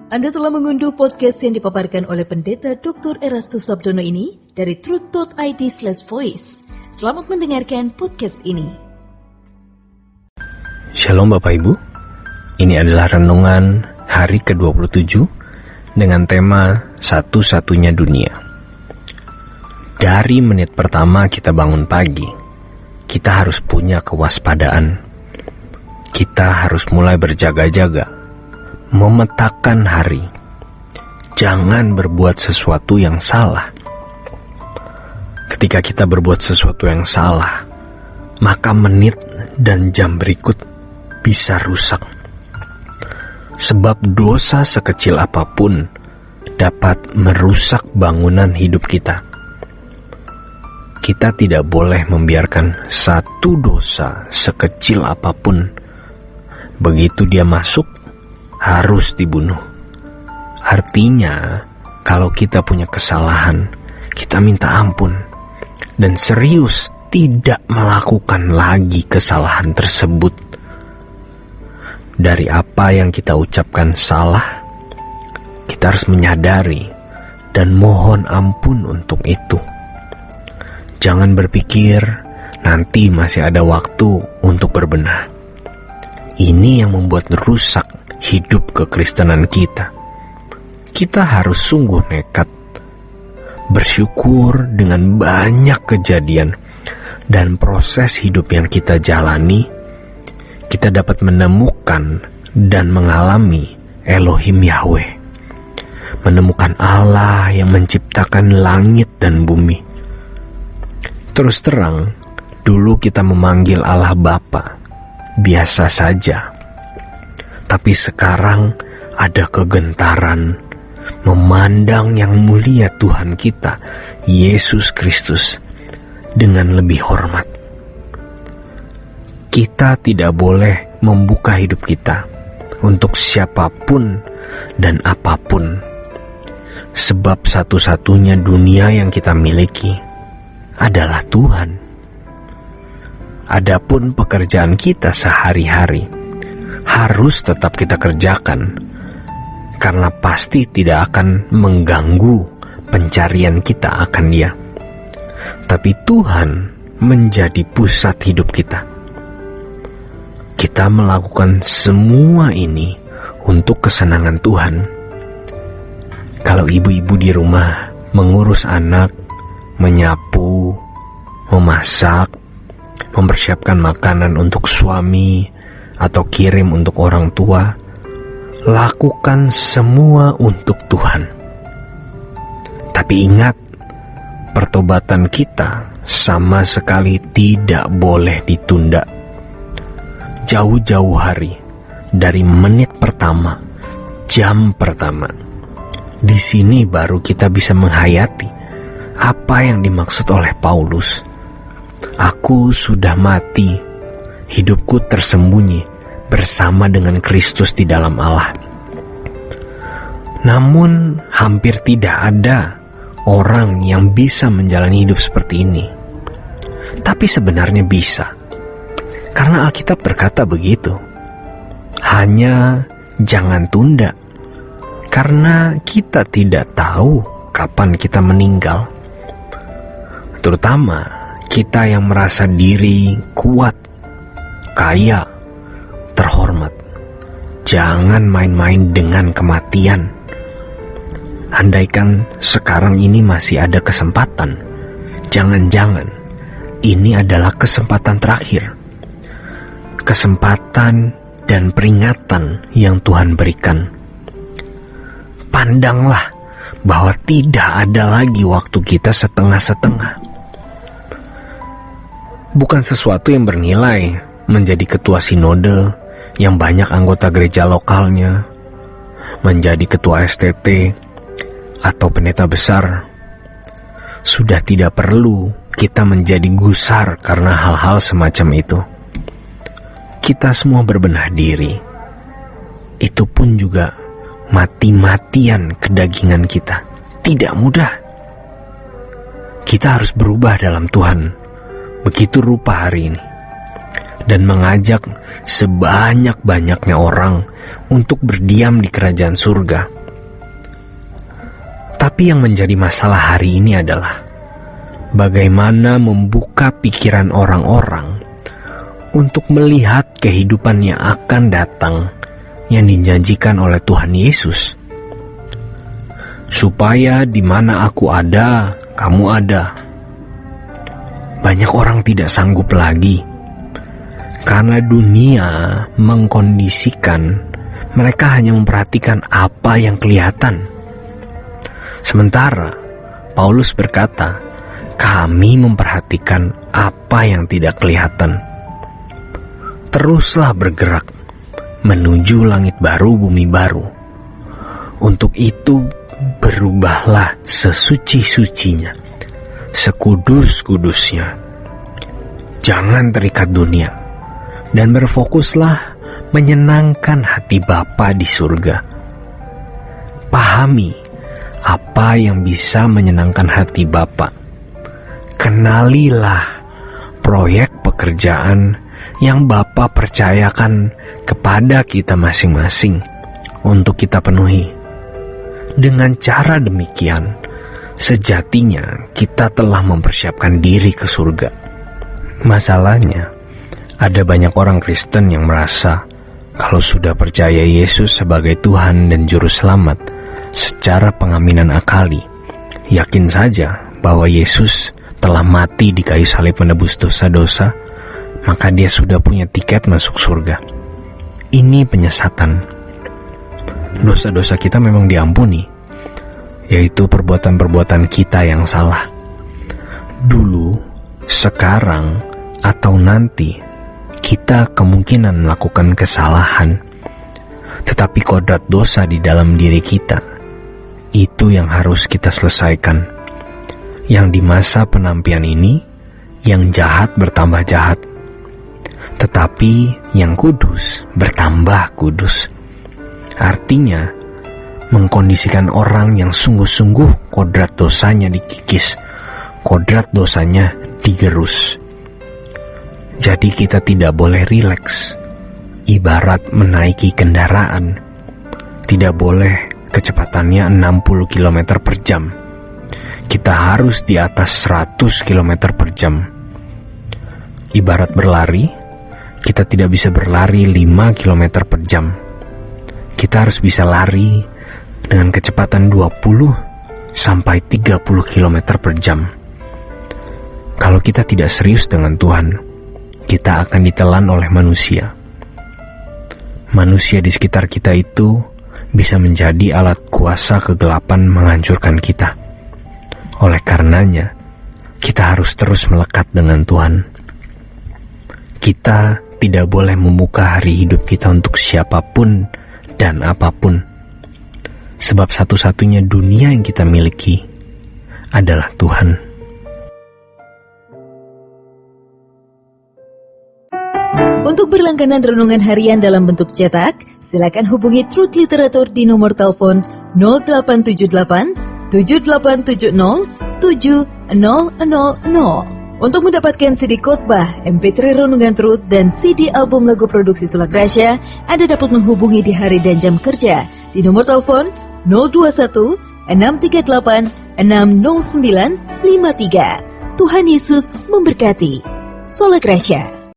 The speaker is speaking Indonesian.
Anda telah mengunduh podcast yang dipaparkan oleh Pendeta Dr. Erastus Sabdono ini dari truth.id/voice. Selamat mendengarkan podcast ini. Shalom Bapak Ibu, ini adalah renungan hari ke-27 dengan tema Satu-satunya Dunia. Dari menit pertama kita bangun pagi, kita harus punya kewaspadaan. Kita harus mulai berjaga-jaga, memetakan hari. Jangan berbuat sesuatu yang salah. Ketika kita berbuat sesuatu yang salah, maka menit dan jam berikut bisa rusak. Sebab dosa sekecil apapun dapat merusak bangunan hidup kita. Kita tidak boleh membiarkan satu dosa sekecil apapun, begitu dia masuk, harus dibunuh. Artinya, kalau kita punya kesalahan, kita minta ampun dan serius tidak melakukan lagi kesalahan tersebut. Dari apa yang kita ucapkan salah, kita harus menyadari dan mohon ampun untuk itu. Jangan berpikir nanti masih ada waktu untuk berbenah. Ini yang membuat rusak hidup kekristenan kita. Kita harus sungguh nekat, bersyukur dengan banyak kejadian dan proses hidup yang kita jalani. Kita dapat menemukan dan mengalami Elohim Yahweh, menemukan Allah yang menciptakan langit dan bumi. Terus terang, dulu kita memanggil Allah Bapa biasa saja. Tapi sekarang ada kegentaran memandang yang mulia Tuhan kita, Yesus Kristus, dengan lebih hormat. Kita tidak boleh membuka hidup kita untuk siapapun dan apapun. Sebab satu-satunya dunia yang kita miliki adalah Tuhan. Adapun pekerjaan kita sehari-hari harus tetap kita kerjakan, karena pasti tidak akan mengganggu pencarian kita akan Dia. Tapi Tuhan menjadi pusat hidup kita. Kita melakukan semua ini untuk kesenangan Tuhan. Kalau ibu-ibu di rumah mengurus anak, menyapu, memasak, mempersiapkan makanan untuk suami, atau kirim untuk orang tua, lakukan semua untuk Tuhan. Tapi ingat, pertobatan kita sama sekali tidak boleh ditunda. Jauh-jauh hari, dari menit pertama, jam pertama, di sini baru kita bisa menghayati apa yang dimaksud oleh Paulus. Aku sudah mati, hidupku tersembunyi bersama dengan Kristus di dalam Allah. Namun hampir tidak ada orang yang bisa menjalani hidup seperti ini. Tapi sebenarnya bisa, karena Alkitab berkata begitu. Hanya jangan tunda, karena kita tidak tahu kapan kita meninggal. Terutama kita yang merasa diri kuat, kaya, terhormat. Jangan main-main dengan kematian. Andaikan sekarang ini masih ada kesempatan, jangan-jangan ini adalah kesempatan terakhir. Kesempatan dan peringatan yang Tuhan berikan. Pandanglah bahwa tidak ada lagi waktu kita setengah-setengah. Bukan sesuatu yang bernilai menjadi ketua sinode yang banyak anggota gereja lokalnya, menjadi ketua STT, atau pendeta besar. Sudah tidak perlu kita menjadi gusar karena hal-hal semacam itu. Kita semua berbenah diri. Itu pun juga mati-matian kedagingan kita. Tidak mudah. Kita harus berubah dalam Tuhan. Begitu rupa hari ini. Dan mengajak sebanyak-banyaknya orang untuk berdiam di kerajaan surga. Tetapi yang menjadi masalah hari ini adalah bagaimana membuka pikiran orang-orang untuk melihat kehidupan yang akan datang yang dijanjikan oleh Tuhan Yesus. Supaya di mana aku ada, kamu ada. Banyak orang tidak sanggup lagi karena dunia mengkondisikan mereka hanya memperhatikan apa yang kelihatan. Sementara Paulus berkata, kami memperhatikan apa yang tidak kelihatan. Teruslah bergerak menuju langit baru, bumi baru. Untuk itu berubahlah sesuci-sucinya, sekudus-kudusnya. Jangan terikat dunia, dan berfokuslah menyenangkan hati Bapa di surga. Pahami apa yang bisa menyenangkan hati Bapa. Kenalilah proyek pekerjaan yang Bapa percayakan kepada kita masing-masing untuk kita penuhi. Dengan cara demikian, sejatinya kita telah mempersiapkan diri ke surga. Masalahnya, ada banyak orang Kristen yang merasa kalau sudah percaya Yesus sebagai Tuhan dan Juru Selamat secara pengaminan akali, yakin saja bahwa Yesus telah mati di kayu salib menebus dosa-dosa, maka dia sudah punya tiket masuk surga. Ini penyesatan. Dosa-dosa kita memang diampuni, yaitu perbuatan-perbuatan kita yang salah. Dulu, sekarang, atau nanti, kita kemungkinan melakukan kesalahan. Tetapi kodrat dosa di dalam diri kita, itu yang harus kita selesaikan. Yang di masa penampian ini, yang jahat bertambah jahat, tetapi yang kudus bertambah kudus. Artinya, mengkondisikan orang yang sungguh-sungguh kodrat dosanya dikikis, kodrat dosanya digerus. Jadi kita tidak boleh rileks, ibarat menaiki kendaraan. Tidak boleh kecepatannya 60 km per jam. Kita harus di atas 100 km per jam. Ibarat berlari, kita tidak bisa berlari 5 km per jam. Kita harus bisa lari dengan kecepatan 20 sampai 30 km per jam. Kalau kita tidak serius dengan Tuhan, kita akan ditelan oleh manusia. Manusia di sekitar kita itu bisa menjadi alat kuasa kegelapan menghancurkan kita. Oleh karenanya, kita harus terus melekat dengan Tuhan. Kita tidak boleh membuka hari hidup kita untuk siapapun dan apapun. Sebab satu-satunya dunia yang kita miliki adalah Tuhan. Untuk berlangganan renungan harian dalam bentuk cetak, silakan hubungi Truth Literatur di nomor telepon 0878 7870 7000. Untuk mendapatkan CD khotbah, MP3 renungan Truth, dan CD album lagu produksi Sola Gracia, Anda dapat menghubungi di hari dan jam kerja di nomor telepon 021 638 60953. Tuhan Yesus memberkati. Sola Gracia.